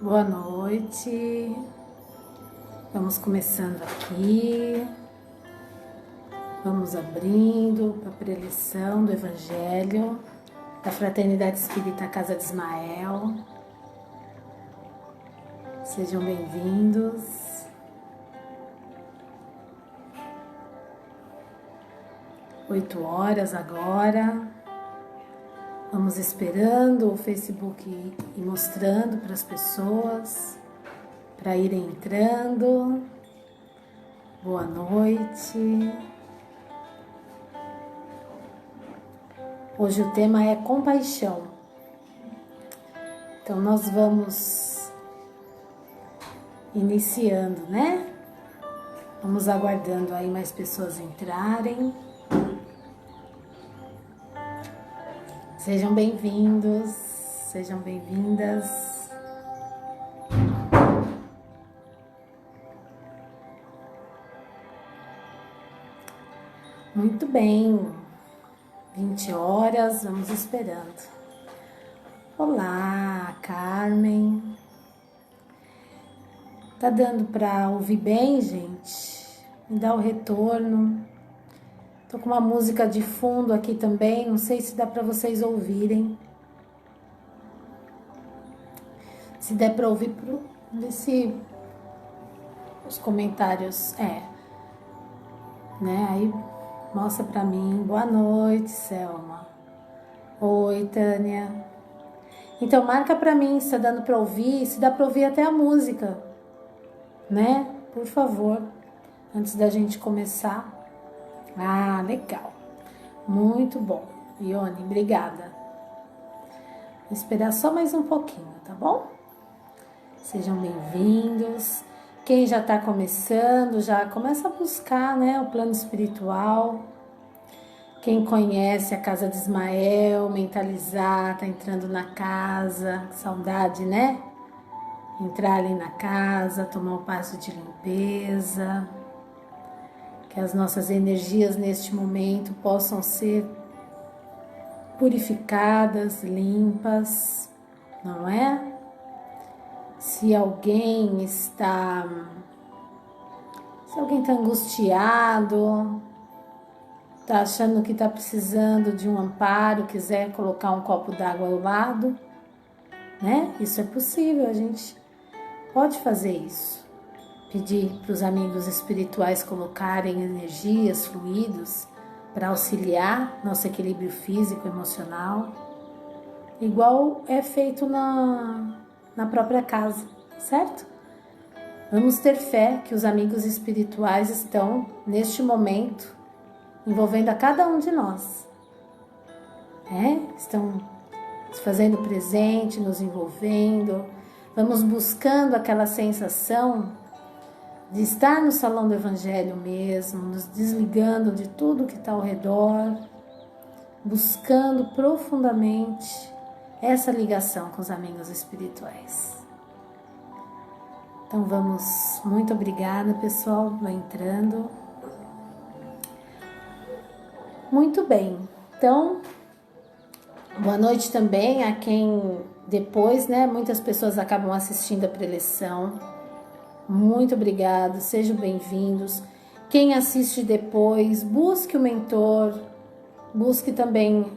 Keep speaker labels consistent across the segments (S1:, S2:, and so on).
S1: Boa noite. Vamos começando aqui. Vamos abrindo para a preleção do Evangelho da Fraternidade Espírita Casa de Ismael. Sejam bem-vindos. Oito horas agora. Vamos esperando o Facebook e mostrando para as pessoas, para irem entrando. Boa noite. Hoje o tema é compaixão. Então nós vamos iniciando, né? Vamos aguardando aí mais pessoas entrarem. Sejam bem-vindos, sejam bem-vindas. Muito bem, 20 horas, vamos esperando. Olá, Carmen. Tá dando para ouvir bem, gente? Me dá o retorno. Tô com uma música de fundo aqui também, não sei se dá para vocês ouvirem. Se der para ouvir, ver se os comentários né? Aí mostra para mim. Boa noite, Selma. Oi, Tânia. Então marca para mim se tá dando para ouvir, se dá para ouvir até a música, né? Por favor, antes da gente começar. Ah, legal. Muito bom. Ione, obrigada. Vou esperar só mais um pouquinho, tá bom? Sejam bem-vindos. Quem já está começando, já começa a buscar, né, o plano espiritual. Quem conhece a Casa de Ismael, mentalizar, tá entrando na casa, saudade, né? Entrar ali na casa, tomar um passo de limpeza. Que as nossas energias neste momento possam ser purificadas, limpas, não é? Se alguém está angustiado, está achando que está precisando de um amparo, quiser colocar um copo d'água ao lado, né? Isso é possível, a gente pode fazer isso. Pedir para os amigos espirituais colocarem energias, fluidos, para auxiliar nosso equilíbrio físico e emocional, igual é feito na própria casa, certo? Vamos ter fé que os amigos espirituais estão, neste momento, envolvendo a cada um de nós. Estão se fazendo presente, nos envolvendo. Vamos buscando aquela sensação de estar no salão do Evangelho mesmo, nos desligando de tudo que está ao redor, buscando profundamente essa ligação com os amigos espirituais. Então vamos, muito obrigada, pessoal, vai entrando. Muito bem, então, boa noite também a quem depois, né, muitas pessoas acabam assistindo a preleção. Muito obrigada, sejam bem-vindos. Quem assiste depois, busque o mentor, busque também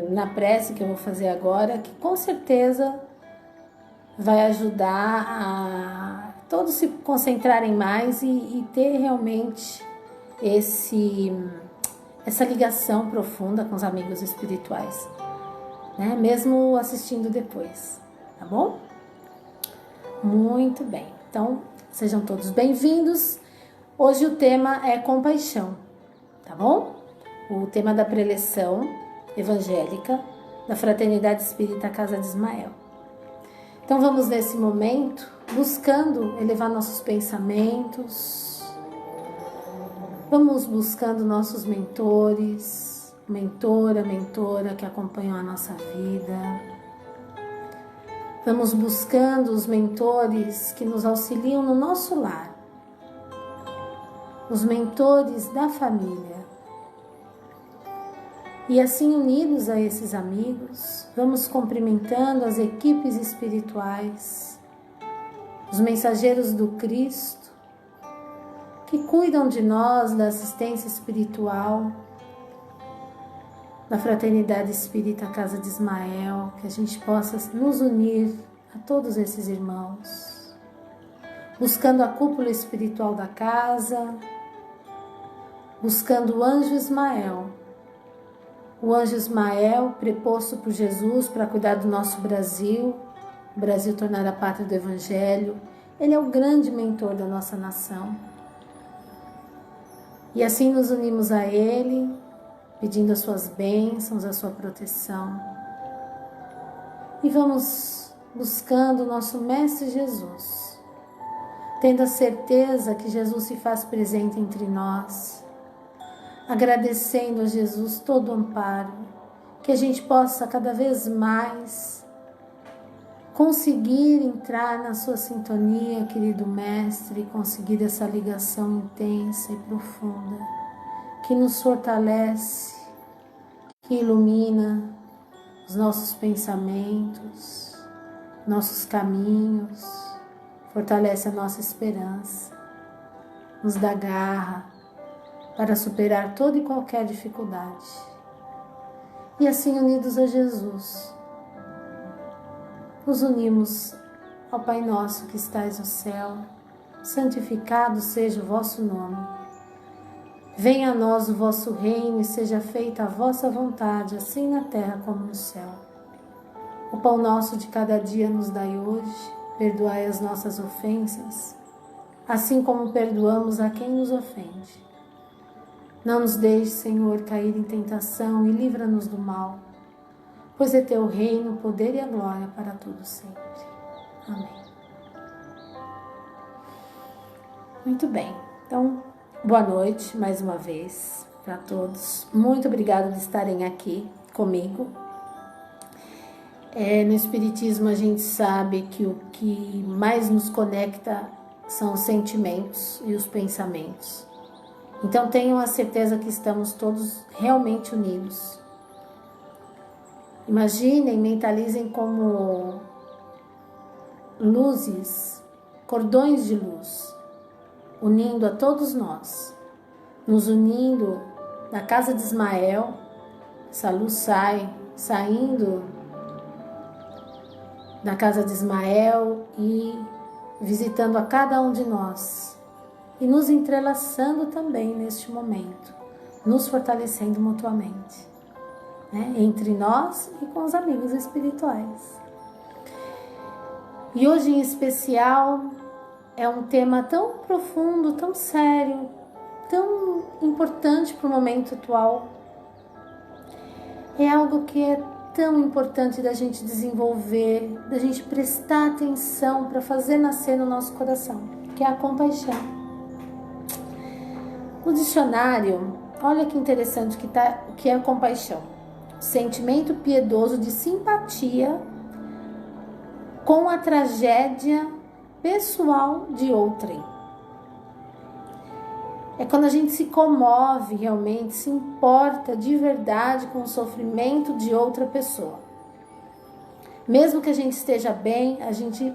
S1: na prece que eu vou fazer agora, que com certeza vai ajudar a todos se concentrarem mais e ter realmente essa ligação profunda com os amigos espirituais, né? Mesmo assistindo depois, tá bom? Muito bem, então sejam todos bem-vindos. Hoje o tema é compaixão, tá bom? O tema da preleção evangélica da Fraternidade Espírita Casa de Ismael. Então vamos nesse momento buscando elevar nossos pensamentos. Vamos buscando nossos mentores, mentora que acompanham a nossa vida. Vamos buscando os mentores que nos auxiliam no nosso lar, os mentores da família. E assim, unidos a esses amigos, vamos cumprimentando as equipes espirituais os mensageiros do Cristo, que cuidam de nós, da assistência espiritual, da Fraternidade Espírita Casa de Ismael, que a gente possa nos unir a todos esses irmãos, buscando a cúpula espiritual da casa, buscando o anjo Ismael. O anjo Ismael, preposto por Jesus para cuidar do nosso Brasil, o Brasil tornar a pátria do Evangelho. Ele é o grande mentor da nossa nação. E assim nos unimos a Ele, pedindo as suas bênçãos, a sua proteção. E vamos buscando o nosso Mestre Jesus, tendo a certeza que Jesus se faz presente entre nós, agradecendo a Jesus todo o amparo, que a gente possa cada vez mais conseguir entrar na sua sintonia, querido Mestre, e conseguir essa ligação intensa e profunda, que nos fortalece, que ilumina os nossos pensamentos, nossos caminhos, fortalece a nossa esperança, nos dá garra para superar toda e qualquer dificuldade. E assim, unidos a Jesus, nos unimos ao Pai nosso que estais no céu, santificado seja o vosso nome. Venha a nós o vosso reino e seja feita a vossa vontade, assim na terra como no céu. O pão nosso de cada dia nos dai hoje, perdoai as nossas ofensas, assim como perdoamos a quem nos ofende. Não nos deixe, Senhor, cair em tentação e livra-nos do mal, pois é teu reino, o poder e a glória para todos sempre. Amém. Muito bem, então, boa noite mais uma vez para todos. Muito obrigada de estarem aqui comigo. No Espiritismo a gente sabe que o que mais nos conecta são os sentimentos e os pensamentos. Então tenham a certeza que estamos todos realmente unidos. Imaginem, mentalizem como luzes, cordões de luz, unindo a todos nós, nos unindo na casa de Ismael. Essa luz saindo da casa de Ismael e visitando a cada um de nós e nos entrelaçando também neste momento, nos fortalecendo mutuamente, né? Entre nós e com os amigos espirituais. E hoje em especial é um tema tão profundo, tão sério, tão importante para o momento atual. É algo que é tão importante da gente desenvolver, da gente prestar atenção para fazer nascer no nosso coração, que é a compaixão. No dicionário, olha que interessante o que é a compaixão. Sentimento piedoso de simpatia com a tragédia pessoal de outrem. É quando a gente se comove realmente, se importa de verdade com o sofrimento de outra pessoa. Mesmo que a gente esteja bem, a gente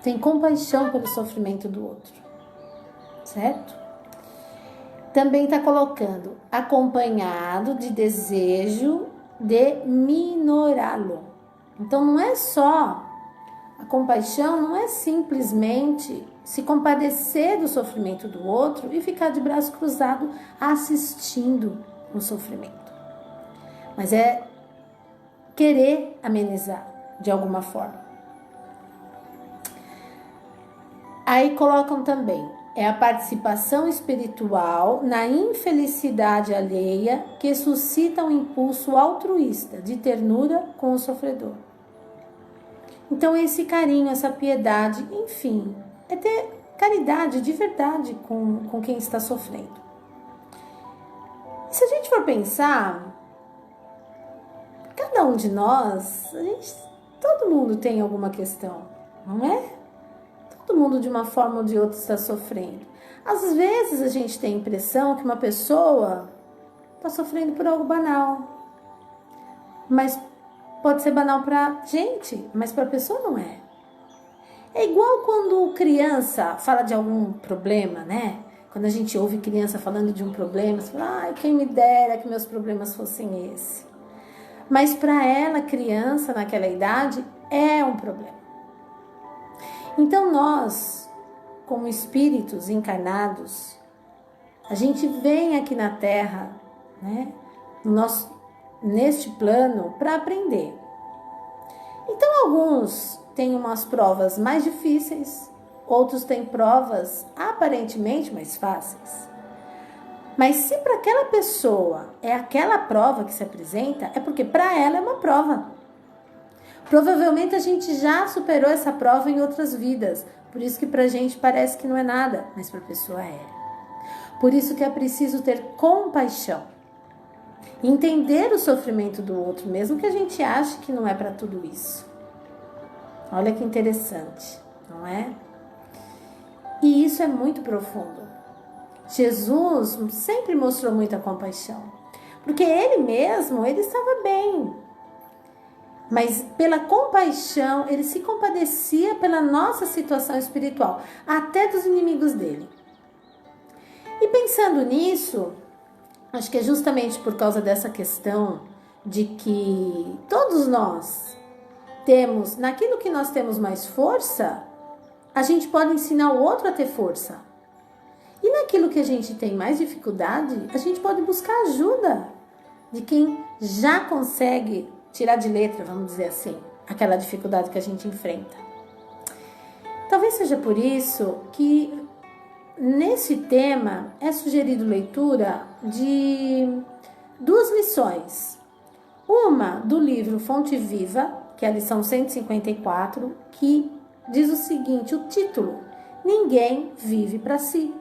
S1: tem compaixão pelo sofrimento do outro, certo? Também está colocando acompanhado de desejo de minorá-lo. Então não é só, a compaixão não é simplesmente se compadecer do sofrimento do outro e ficar de braço cruzado assistindo o sofrimento. Mas é querer amenizar de alguma forma. Aí colocam também, é a participação espiritual na infelicidade alheia que suscita um impulso altruísta de ternura com o sofredor. Então esse carinho, essa piedade, enfim, é ter caridade de verdade com quem está sofrendo. E se a gente for pensar, cada um de nós, todo mundo tem alguma questão, não é? Todo mundo de uma forma ou de outra está sofrendo. Às vezes a gente tem a impressão que uma pessoa está sofrendo por algo banal. Mas pode ser banal para a gente, mas para a pessoa não é. É igual quando criança fala de algum problema, né? Quando a gente ouve criança falando de um problema, você fala, ai, quem me dera que meus problemas fossem esse. Mas para ela, criança naquela idade, é um problema. Então nós, como espíritos encarnados, a gente vem aqui na Terra, né, neste plano, para aprender. Então alguns têm umas provas mais difíceis, outros têm provas aparentemente mais fáceis. Mas se para aquela pessoa é aquela prova que se apresenta, é porque para ela é uma prova. Provavelmente a gente já superou essa prova em outras vidas. Por isso que pra gente parece que não é nada, mas pra pessoa é. Por isso que é preciso ter compaixão. Entender o sofrimento do outro, mesmo que a gente ache que não é para tudo isso. Olha que interessante, não é? E isso é muito profundo. Jesus sempre mostrou muita compaixão, porque ele mesmo, ele estava bem. Mas pela compaixão, ele se compadecia pela nossa situação espiritual, até dos inimigos dele. E pensando nisso, acho que é justamente por causa dessa questão de que todos nós temos, naquilo que nós temos mais força, a gente pode ensinar o outro a ter força. E naquilo que a gente tem mais dificuldade, a gente pode buscar ajuda de quem já consegue tirar de letra, vamos dizer assim, aquela dificuldade que a gente enfrenta. Talvez seja por isso que nesse tema é sugerido leitura de 2 lições. Uma do livro Fonte Viva, que é a lição 154, que diz o seguinte, o título: Ninguém vive para si.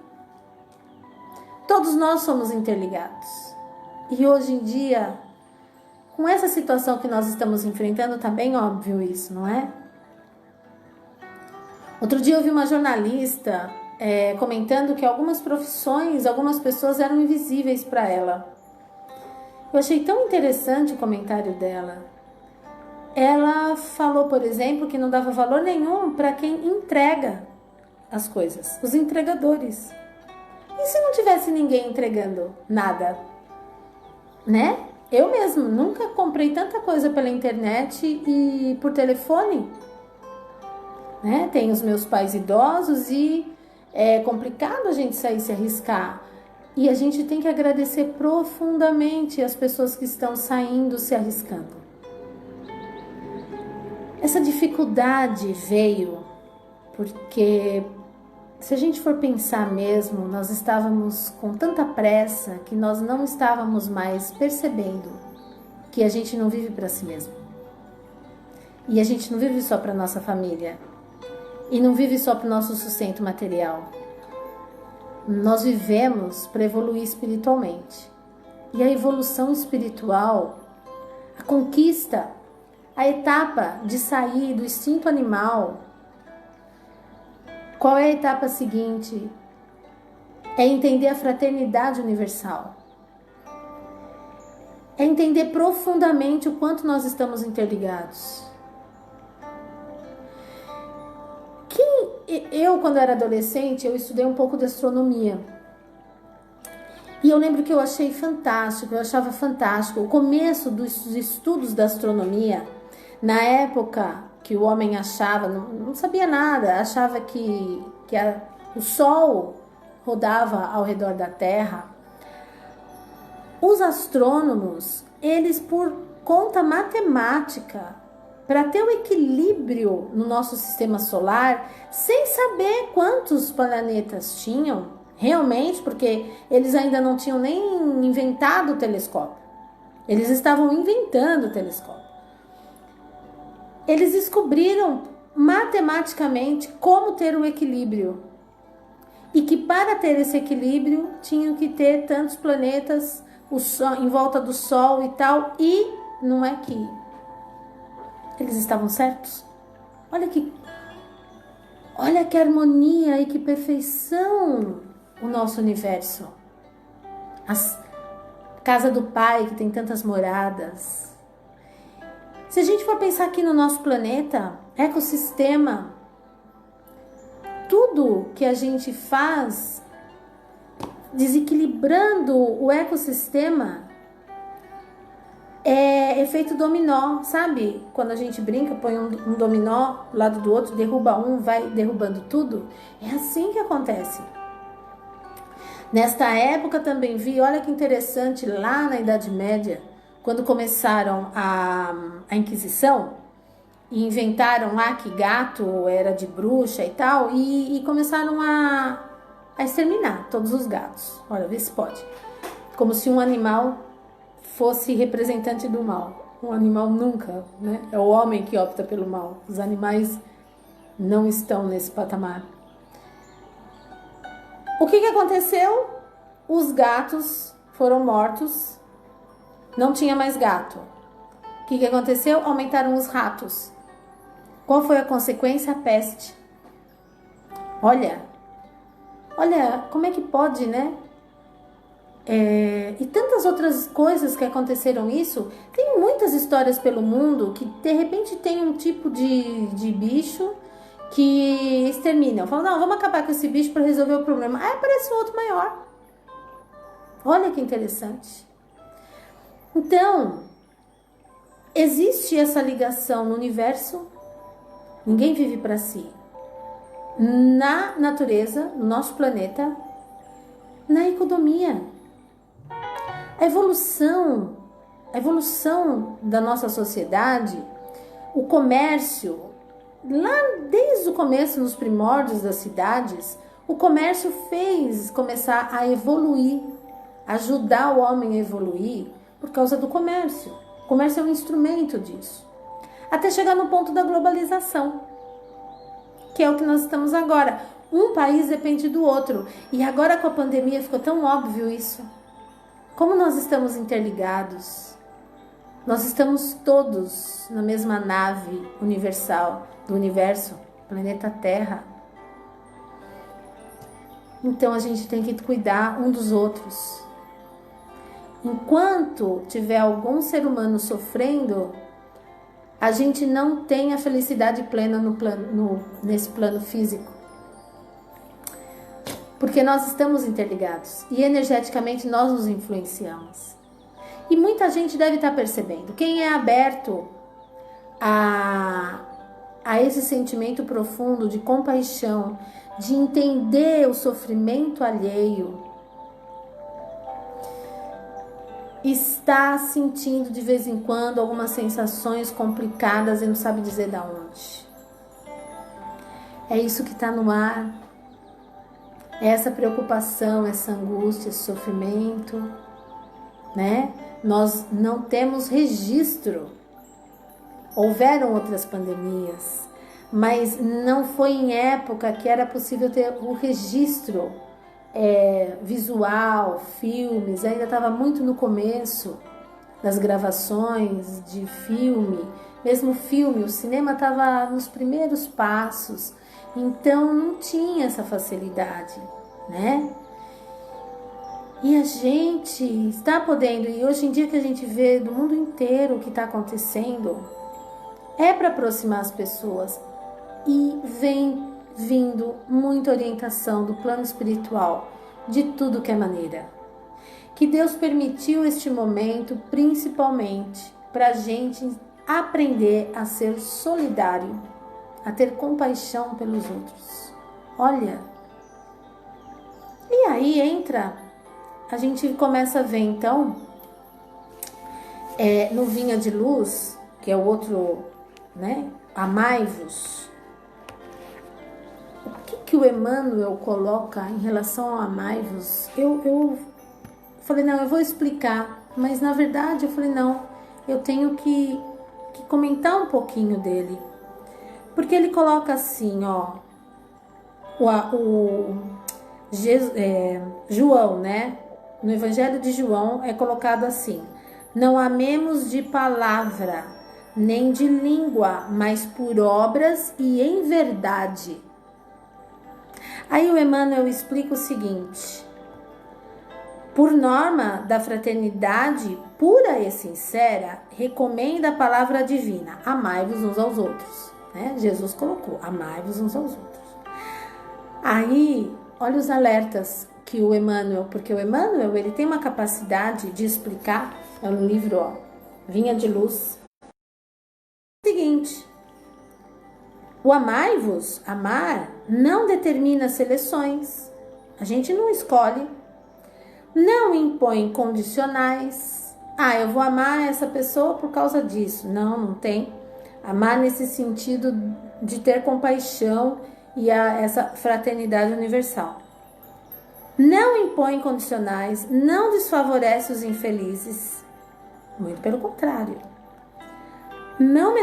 S1: Todos nós somos interligados. E hoje em dia, com essa situação que nós estamos enfrentando, tá bem óbvio isso, não é? Outro dia eu vi uma jornalista comentando que algumas profissões, algumas pessoas eram invisíveis para ela. Eu achei tão interessante o comentário dela. Ela falou, por exemplo, que não dava valor nenhum para quem entrega as coisas, os entregadores. E se não tivesse ninguém entregando nada, né? Eu mesmo nunca comprei tanta coisa pela internet e por telefone, né? Tenho os meus pais idosos e é complicado a gente sair se arriscar. E a gente tem que agradecer profundamente as pessoas que estão saindo se arriscando. Essa dificuldade veio porque, se a gente for pensar mesmo, nós estávamos com tanta pressa que nós não estávamos mais percebendo que a gente não vive para si mesmo. E a gente não vive só para nossa família. E não vive só para o nosso sustento material. Nós vivemos para evoluir espiritualmente. E a evolução espiritual, a conquista, a etapa de sair do instinto animal. Qual é a etapa seguinte? É entender a fraternidade universal. É entender profundamente o quanto nós estamos interligados. Eu, quando era adolescente, eu estudei um pouco de astronomia. E eu lembro que eu achei fantástico, eu achava fantástico o começo dos estudos da astronomia. Na época que o homem achava, não sabia nada, achava que o Sol rodava ao redor da Terra. Os astrônomos, eles por conta matemática, para ter o equilíbrio no nosso sistema solar, sem saber quantos planetas tinham, realmente, porque eles ainda não tinham nem inventado o telescópio. Eles estavam inventando o telescópio. Eles descobriram matematicamente como ter o equilíbrio. E que para ter esse equilíbrio, tinham que ter tantos planetas o Sol, em volta do Sol e tal. E não é que eles estavam certos? Olha que harmonia e que perfeição o nosso universo. A casa do Pai, que tem tantas moradas. Se a gente for pensar aqui no nosso planeta, ecossistema, tudo que a gente faz desequilibrando o ecossistema é efeito dominó, sabe? Quando a gente brinca, põe um dominó do lado do outro, derruba um, vai derrubando tudo. É assim que acontece. Nesta época também vi, olha que interessante, lá na Idade Média, quando começaram a Inquisição, e inventaram lá que gato era de bruxa e tal, e começaram a exterminar todos os gatos. Olha, vê se pode. Como se um animal fosse representante do mal. Um animal nunca, né? É o homem que opta pelo mal. Os animais não estão nesse patamar. O que aconteceu? Os gatos foram mortos. Não tinha mais gato. O que aconteceu? Aumentaram os ratos. Qual foi a consequência? A peste. Olha como é que pode, né? E tantas outras coisas que aconteceram isso. Tem muitas histórias pelo mundo que de repente tem um tipo de bicho que exterminam. Falam, não, vamos acabar com esse bicho para resolver o problema. Aí aparece um outro maior. Olha que interessante. Então, existe essa ligação no universo. Ninguém vive para si. Na natureza, no nosso planeta, na economia. A evolução da nossa sociedade, o comércio, lá desde o começo, nos primórdios das cidades, o comércio fez começar a evoluir, ajudar o homem a evoluir por causa do comércio. O comércio é um instrumento disso. Até chegar no ponto da globalização, que é o que nós estamos agora. Um país depende do outro. E agora com a pandemia ficou tão óbvio isso. Como nós estamos interligados. Nós estamos todos na mesma nave universal do universo, planeta Terra. Então a gente tem que cuidar um dos outros. Enquanto tiver algum ser humano sofrendo, a gente não tem a felicidade plena nesse plano físico. Porque nós estamos interligados e energeticamente nós nos influenciamos. E muita gente deve estar percebendo. Quem é aberto a esse sentimento profundo de compaixão, de entender o sofrimento alheio, está sentindo de vez em quando algumas sensações complicadas e não sabe dizer de onde. É isso que está no ar. É essa preocupação, essa angústia, esse sofrimento, né? Nós não temos registro. Houveram outras pandemias, mas não foi em época que era possível ter o registro visual, filmes. Ainda estava muito no começo das gravações de filme. Mesmo filme, o cinema estava nos primeiros passos. Então não tinha essa facilidade, né? E a gente está podendo, e hoje em dia que a gente vê do mundo inteiro o que está acontecendo, é para aproximar as pessoas. E vem vindo muita orientação do plano espiritual, de tudo que é maneira. Que Deus permitiu este momento, principalmente, para a gente aprender a ser solidário, a ter compaixão pelos outros. Olha, e aí a gente começa a ver então, no Vinha de Luz, que é o outro, né, amai-vos. O que o Emmanuel coloca em relação ao amai-vos? Eu falei, não, eu vou explicar, mas na verdade eu falei, não, eu tenho que comentar um pouquinho dele. Porque ele coloca assim, ó, João, né? No Evangelho de João é colocado assim: não amemos de palavra, nem de língua, mas por obras e em verdade. Aí o Emmanuel explica o seguinte: por norma da fraternidade pura e sincera, recomenda a palavra divina: amai-vos uns aos outros. Né? Jesus colocou: amai-vos uns aos outros. Aí, olha os alertas que o Emmanuel, porque o Emmanuel, ele tem uma capacidade de explicar, é no livro, ó, Vinha de Luz. É o seguinte, o amai-vos, amar, não determina seleções. A gente não escolhe, não impõe condicionais. Ah, eu vou amar essa pessoa por causa disso. Não, não tem. Amar nesse sentido de ter compaixão e essa fraternidade universal. Não impõe condicionais, não desfavorece os infelizes. Muito pelo contrário. Não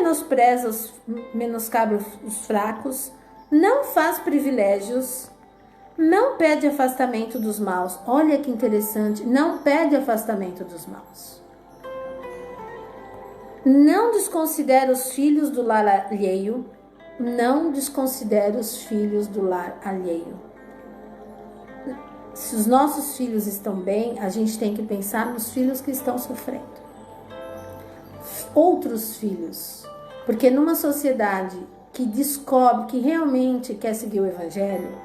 S1: menoscabra os fracos, não faz privilégios, não pede afastamento dos maus. Olha que interessante, não pede afastamento dos maus. Não desconsidera os filhos do lar alheio, não desconsidera os filhos do lar alheio. Se os nossos filhos estão bem, a gente tem que pensar nos filhos que estão sofrendo. Outros filhos, porque numa sociedade que descobre que realmente quer seguir o Evangelho,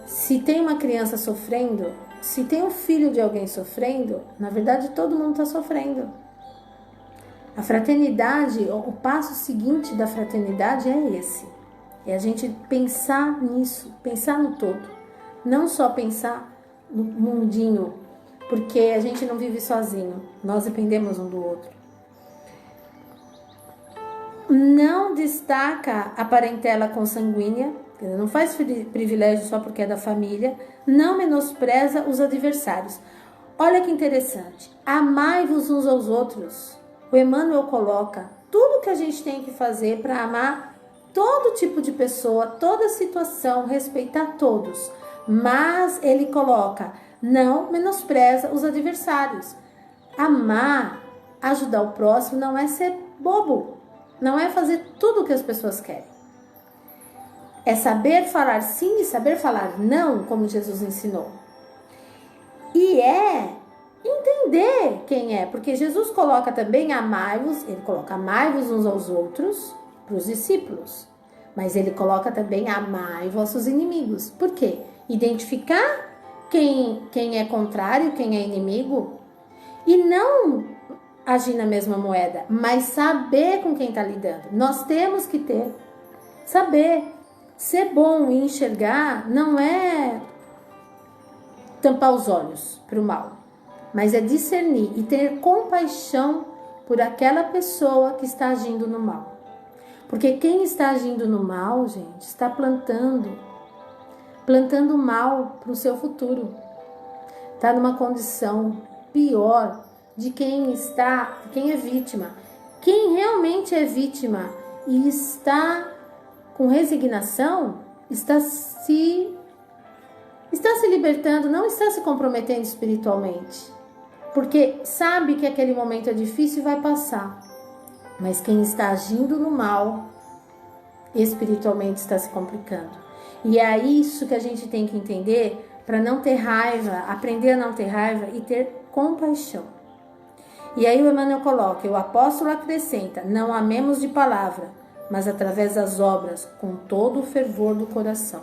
S1: se tem uma criança sofrendo, se tem um filho de alguém sofrendo, na verdade todo mundo está sofrendo. A fraternidade, o passo seguinte da fraternidade é esse, é a gente pensar nisso, pensar no todo, não só pensar no mundinho, porque a gente não vive sozinho, nós dependemos um do outro. Não destaca a parentela consanguínea, não faz privilégio só porque é da família, não menospreza os adversários. Olha que interessante, amai-vos uns aos outros. O Emmanuel coloca tudo que a gente tem que fazer para amar todo tipo de pessoa, toda situação, respeitar todos. Mas ele coloca, não menospreza os adversários. Amar, ajudar o próximo não é ser bobo, não é fazer tudo o que as pessoas querem. É saber falar sim e saber falar não, como Jesus ensinou. E é entender quem é, porque Jesus coloca também amai-vos, ele coloca amai-vos uns aos outros para os discípulos, mas ele coloca também amai vossos inimigos. Por quê? Identificar quem é contrário, quem é inimigo, e não agir na mesma moeda, mas saber com quem está lidando. Nós temos que saber. Ser bom e enxergar não é tampar os olhos para o mal, mas é discernir e ter compaixão por aquela pessoa que está agindo no mal. Porque quem está agindo no mal, gente, está plantando mal para o seu futuro. Está numa condição pior de quem é vítima. Quem realmente é vítima e está com resignação, está se libertando, não está se comprometendo espiritualmente. Porque sabe que aquele momento é difícil e vai passar. Mas quem está agindo no mal, espiritualmente está se complicando. E é isso que a gente tem que entender para não ter raiva, aprender a não ter raiva e ter compaixão. E aí o Emmanuel coloca, o apóstolo acrescenta, não amemos de palavra, mas através das obras, com todo o fervor do coração.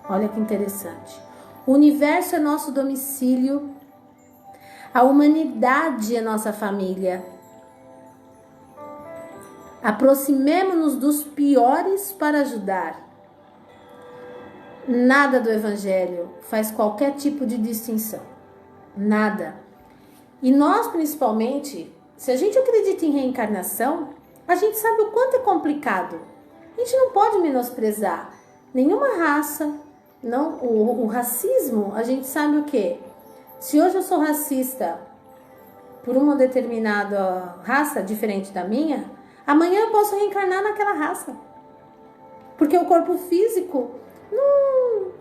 S1: Olha que interessante. O universo é nosso domicílio, a humanidade é nossa família. Aproximemo-nos dos piores para ajudar. Nada do Evangelho faz qualquer tipo de distinção. Nada. E nós, principalmente, se a gente acredita em reencarnação, a gente sabe o quanto é complicado. A gente não pode menosprezar nenhuma raça. Não, o racismo, a gente sabe o quê? Se hoje eu sou racista por uma determinada raça diferente da minha, amanhã eu posso reencarnar naquela raça. Porque o corpo físico não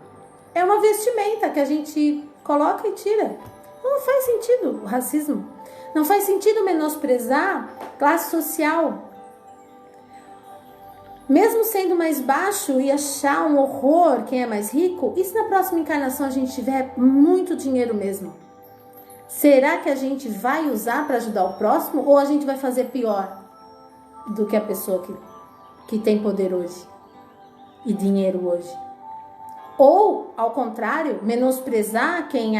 S1: é uma vestimenta que a gente coloca e tira. Não faz sentido o racismo. Não faz sentido menosprezar classe social. Mesmo sendo mais baixo e achar um horror quem é mais rico, e se na próxima encarnação a gente tiver muito dinheiro mesmo? Será que a gente vai usar para ajudar o próximo ou a gente vai fazer pior do que a pessoa que tem poder hoje? e dinheiro hoje. Ou, ao contrário, menosprezar quem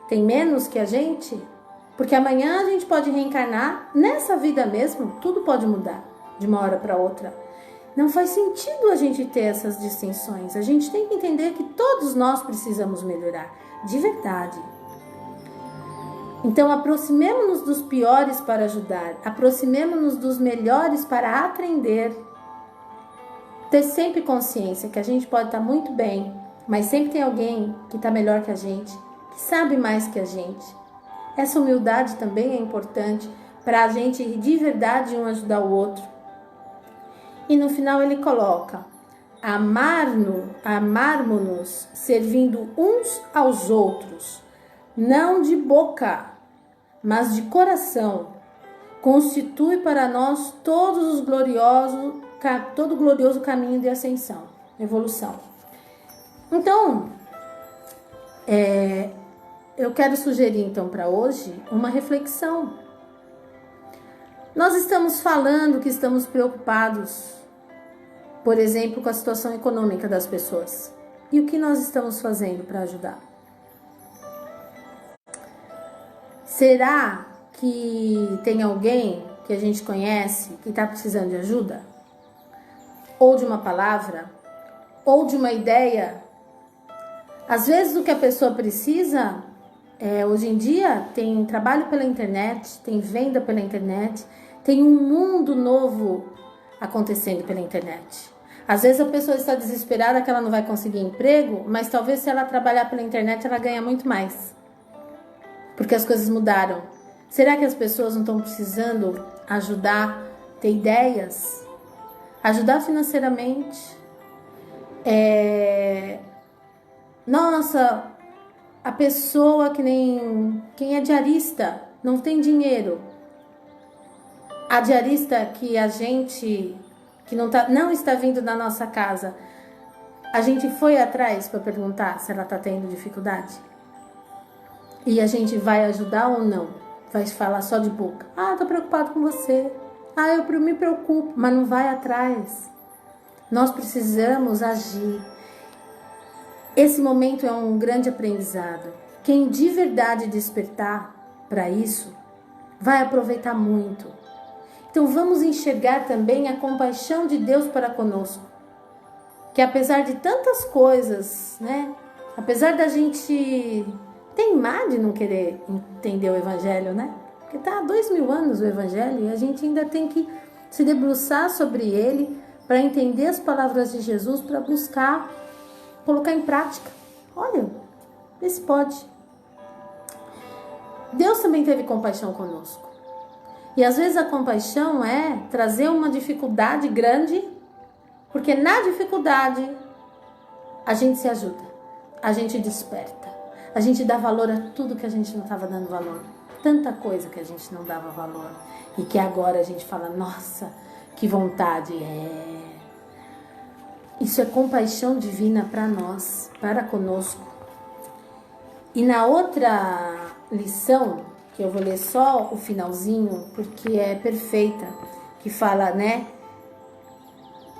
S1: tem menos que a gente, porque amanhã a gente pode reencarnar nessa vida mesmo, tudo pode mudar de uma hora para outra. Não faz sentido a gente ter essas distinções. A gente tem que entender que todos nós precisamos melhorar, de verdade. Então, aproximemo-nos dos piores para ajudar, aproximemo-nos dos melhores para aprender. Ter sempre consciência que a gente pode estar muito bem, mas sempre tem alguém que está melhor que a gente, que sabe mais que a gente. Essa humildade também é importante para a gente de verdade um ajudar o outro. E no final ele coloca: amarmo-nos servindo uns aos outros, não de boca, mas de coração, constitui para nós todo glorioso caminho de ascensão, evolução. Então, eu quero sugerir então para hoje uma reflexão. Nós estamos falando que estamos preocupados, por exemplo, com a situação econômica das pessoas. E o que nós estamos fazendo para ajudar? Será que tem alguém que a gente conhece que está precisando de ajuda? Ou de uma palavra? Ou de uma ideia? Às vezes o que a pessoa precisa, hoje em dia, tem trabalho pela internet, tem venda pela internet, tem um mundo novo acontecendo pela internet. Às vezes a pessoa está desesperada que ela não vai conseguir emprego, mas talvez se ela trabalhar pela internet ela ganha muito mais. Porque as coisas mudaram. Será que as pessoas não estão precisando ajudar, ter ideias? Ajudar financeiramente? Nossa, a pessoa quem é diarista, não tem dinheiro. A diarista que a gente, que não está vindo da nossa casa, a gente foi atrás para perguntar se ela está tendo dificuldade? E a gente vai ajudar ou não? Vai falar só de boca. Tô preocupado com você. Eu me preocupo, mas não vai atrás. Nós precisamos agir. Esse momento é um grande aprendizado. Quem de verdade despertar para isso, vai aproveitar muito. Então vamos enxergar também a compaixão de Deus para conosco. Que apesar de tantas coisas, apesar da gente teimar de não querer entender o Evangelho, Porque está há 2000 anos o Evangelho e a gente ainda tem que se debruçar sobre ele para entender as palavras de Jesus, para buscar colocar em prática. Olha, vê se pode. Deus também teve compaixão conosco. E às vezes a compaixão é trazer uma dificuldade grande, porque na dificuldade a gente se ajuda, a gente desperta, a gente dá valor a tudo que a gente não estava dando valor. Tanta coisa que a gente não dava valor e que agora a gente fala, nossa, que vontade. Isso é compaixão divina para nós, para conosco. E na outra lição, que eu vou ler só o finalzinho, porque é perfeita, que fala,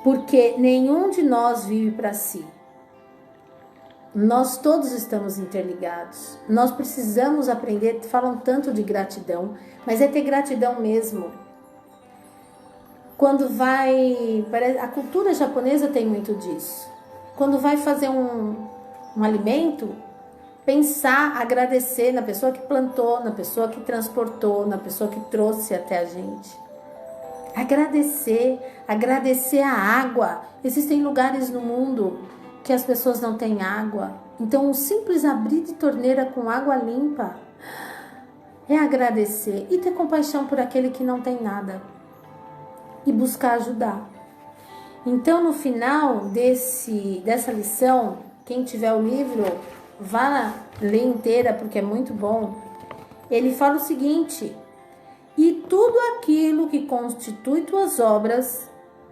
S1: Porque nenhum de nós vive para si. Nós todos estamos interligados. Nós precisamos aprender, falam tanto de gratidão, mas é ter gratidão mesmo. Quando a cultura japonesa tem muito disso. Quando vai fazer um alimento, pensar, agradecer na pessoa que plantou, na pessoa que transportou, na pessoa que trouxe até a gente. Agradecer a água. Existem lugares no mundo que as pessoas não têm água. Então, um simples abrir de torneira com água limpa é agradecer e ter compaixão por aquele que não tem nada e buscar ajudar. Então, no final dessa lição, quem tiver o livro, vá ler inteira porque é muito bom. Ele fala o seguinte: e tudo aquilo que constitui tuas obras,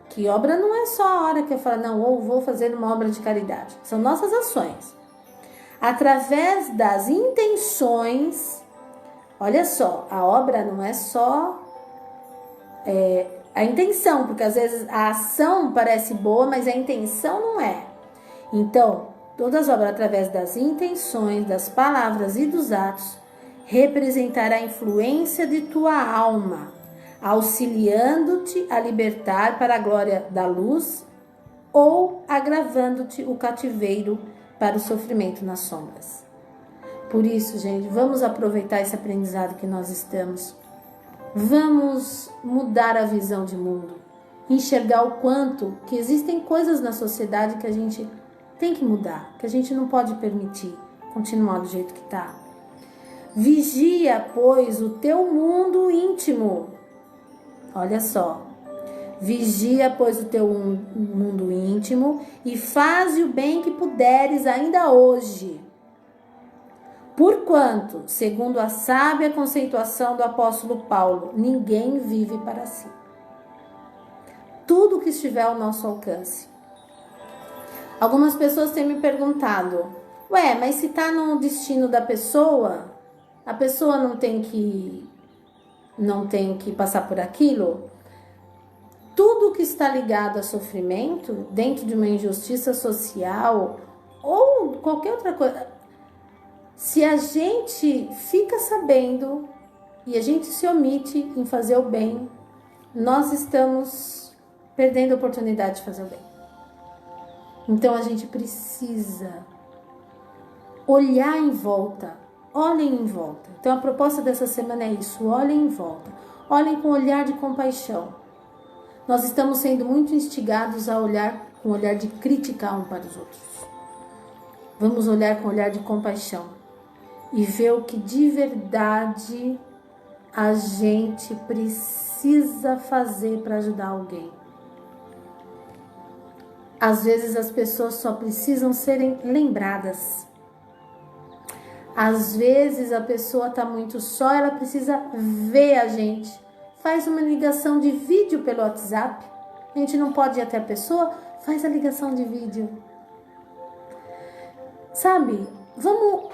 S1: que obra não é só a hora que eu falo, não, ou vou fazer uma obra de caridade. São nossas ações. Através das intenções, olha só, a obra não é só A intenção, porque às vezes a ação parece boa, mas a intenção não é. Então, todas as obras através das intenções, das palavras e dos atos representará a influência de tua alma, auxiliando-te a libertar para a glória da luz ou agravando-te o cativeiro para o sofrimento nas sombras. Por isso, gente, vamos aproveitar esse aprendizado que nós estamos. Vamos mudar a visão de mundo, enxergar o quanto que existem coisas na sociedade que a gente tem que mudar, que a gente não pode permitir continuar do jeito que está. Vigia, pois, o teu mundo íntimo. Olha só. Vigia, pois, o teu mundo íntimo e faze o bem que puderes ainda hoje. Porquanto, segundo a sábia conceituação do apóstolo Paulo, ninguém vive para si. Tudo que estiver ao nosso alcance. Algumas pessoas têm me perguntado, mas se está no destino da pessoa, a pessoa não tem que passar por aquilo? Tudo que está ligado a sofrimento, dentro de uma injustiça social ou qualquer outra coisa, se a gente fica sabendo e a gente se omite em fazer o bem, nós estamos perdendo a oportunidade de fazer o bem. Então a gente precisa olhar em volta, olhem em volta. Então a proposta dessa semana é isso, olhem em volta, olhem com olhar de compaixão. Nós estamos sendo muito instigados a olhar com olhar de criticar um para os outros. Vamos olhar com olhar de compaixão e ver o que de verdade a gente precisa fazer para ajudar alguém. Às vezes as pessoas só precisam serem lembradas. Às vezes a pessoa está muito só, ela precisa ver a gente. Faz uma ligação de vídeo pelo WhatsApp. A gente não pode ir até a pessoa, faz a ligação de vídeo. Sabe, vamos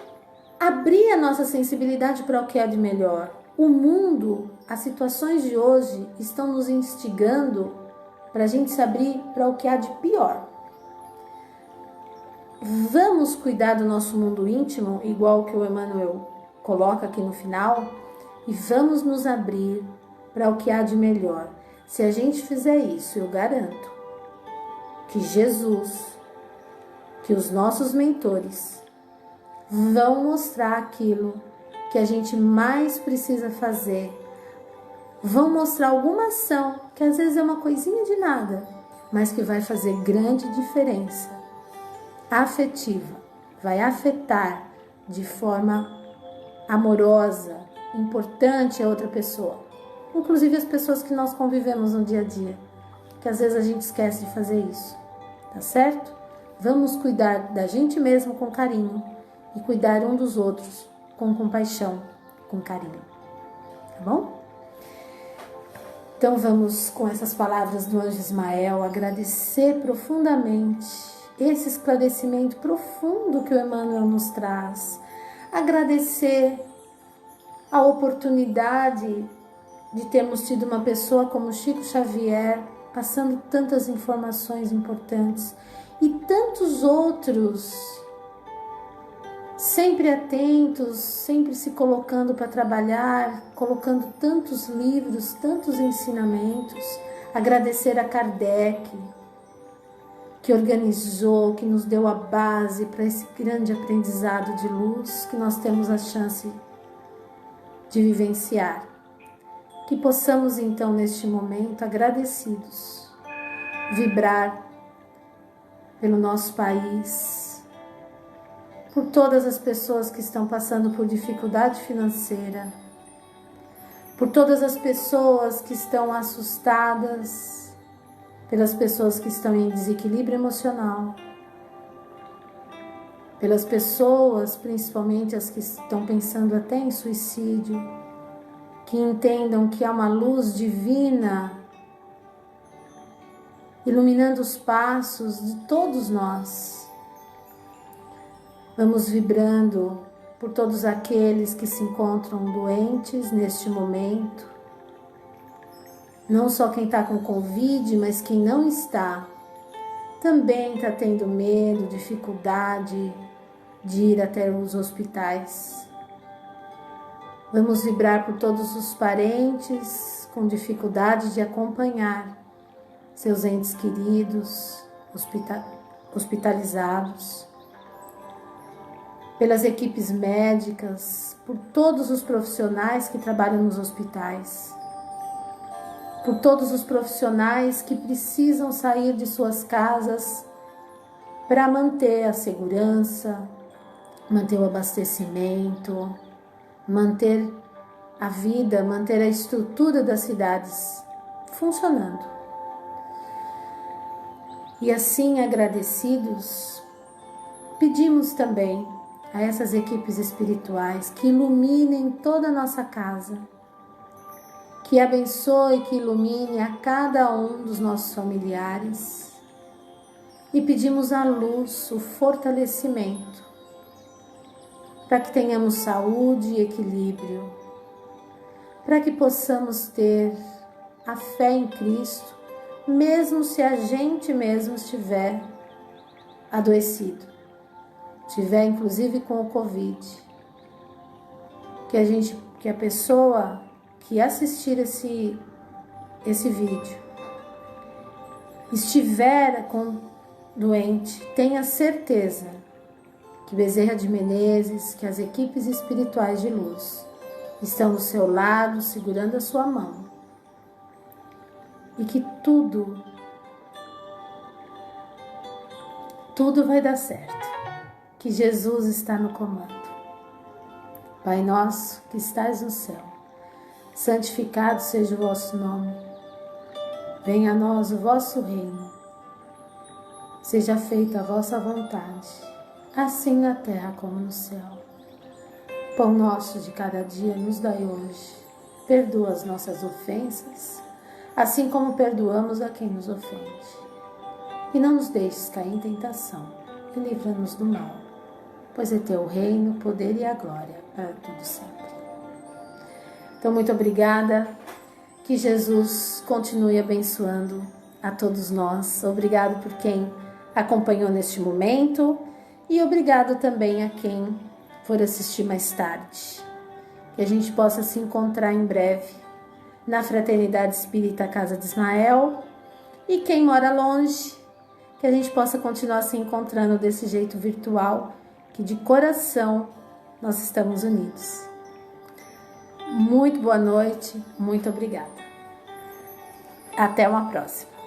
S1: abrir a nossa sensibilidade para o que é de melhor. O mundo, as situações de hoje estão nos instigando para a gente se abrir para o que há de pior. Vamos cuidar do nosso mundo íntimo, igual que o Emmanuel coloca aqui no final, e vamos nos abrir para o que há de melhor. Se a gente fizer isso, eu garanto que Jesus, que os nossos mentores vão mostrar aquilo que a gente mais precisa fazer. Vão mostrar alguma ação, que às vezes é uma coisinha de nada, mas que vai fazer grande diferença afetiva, vai afetar de forma amorosa, importante a outra pessoa. Inclusive as pessoas que nós convivemos no dia a dia, que às vezes a gente esquece de fazer isso, tá certo? Vamos cuidar da gente mesmo com carinho e cuidar um dos outros com compaixão, com carinho, tá bom? Então vamos, com essas palavras do anjo Ismael, agradecer profundamente esse esclarecimento profundo que o Emmanuel nos traz, agradecer a oportunidade de termos tido uma pessoa como Chico Xavier, passando tantas informações importantes, e tantos outros, sempre atentos, sempre se colocando para trabalhar, colocando tantos livros, tantos ensinamentos. Agradecer a Kardec, que organizou, que nos deu a base para esse grande aprendizado de luz que nós temos a chance de vivenciar. Que possamos então neste momento, agradecidos, vibrar pelo nosso país, por todas as pessoas que estão passando por dificuldade financeira, por todas as pessoas que estão assustadas, pelas pessoas que estão em desequilíbrio emocional, pelas pessoas, principalmente as que estão pensando até em suicídio, que entendam que há uma luz divina iluminando os passos de todos nós. Vamos vibrando por todos aqueles que se encontram doentes neste momento, Não só quem está com Covid, mas quem não está, também está tendo medo, dificuldade de ir até os hospitais. Vamos vibrar por todos os parentes com dificuldade de acompanhar seus entes queridos hospitalizados, pelas equipes médicas, por todos os profissionais que trabalham nos hospitais, por todos os profissionais que precisam sair de suas casas para manter a segurança, manter o abastecimento, manter a vida, manter a estrutura das cidades funcionando. E assim, agradecidos, pedimos também a essas equipes espirituais que iluminem toda a nossa casa, que abençoe, que ilumine a cada um dos nossos familiares, e pedimos a luz, o fortalecimento, para que tenhamos saúde e equilíbrio, para que possamos ter a fé em Cristo, mesmo se a gente mesmo estiver adoecido, estiver inclusive com o Covid, que a pessoa que assistir esse vídeo estiver doente, tenha certeza que Bezerra de Menezes, que as equipes espirituais de luz estão do seu lado, segurando a sua mão, e que tudo vai dar certo, que Jesus está no comando. Pai nosso que estais no céu, santificado seja o vosso nome. Venha a nós o vosso reino. Seja feita a vossa vontade, assim na terra como no céu. Pão nosso de cada dia nos dai hoje. Perdoa as nossas ofensas, assim como perdoamos a quem nos ofende. E não nos deixes cair em tentação, e livra-nos do mal, pois é teu o reino, o poder e a glória para tudo sempre. Então, muito obrigada, que Jesus continue abençoando a todos nós. Obrigado por quem acompanhou neste momento e obrigado também a quem for assistir mais tarde. Que a gente possa se encontrar em breve na Fraternidade Espírita Casa de Ismael, e quem mora longe, que a gente possa continuar se encontrando desse jeito virtual, que de coração nós estamos unidos. Muito boa noite, muito obrigada. Até uma próxima.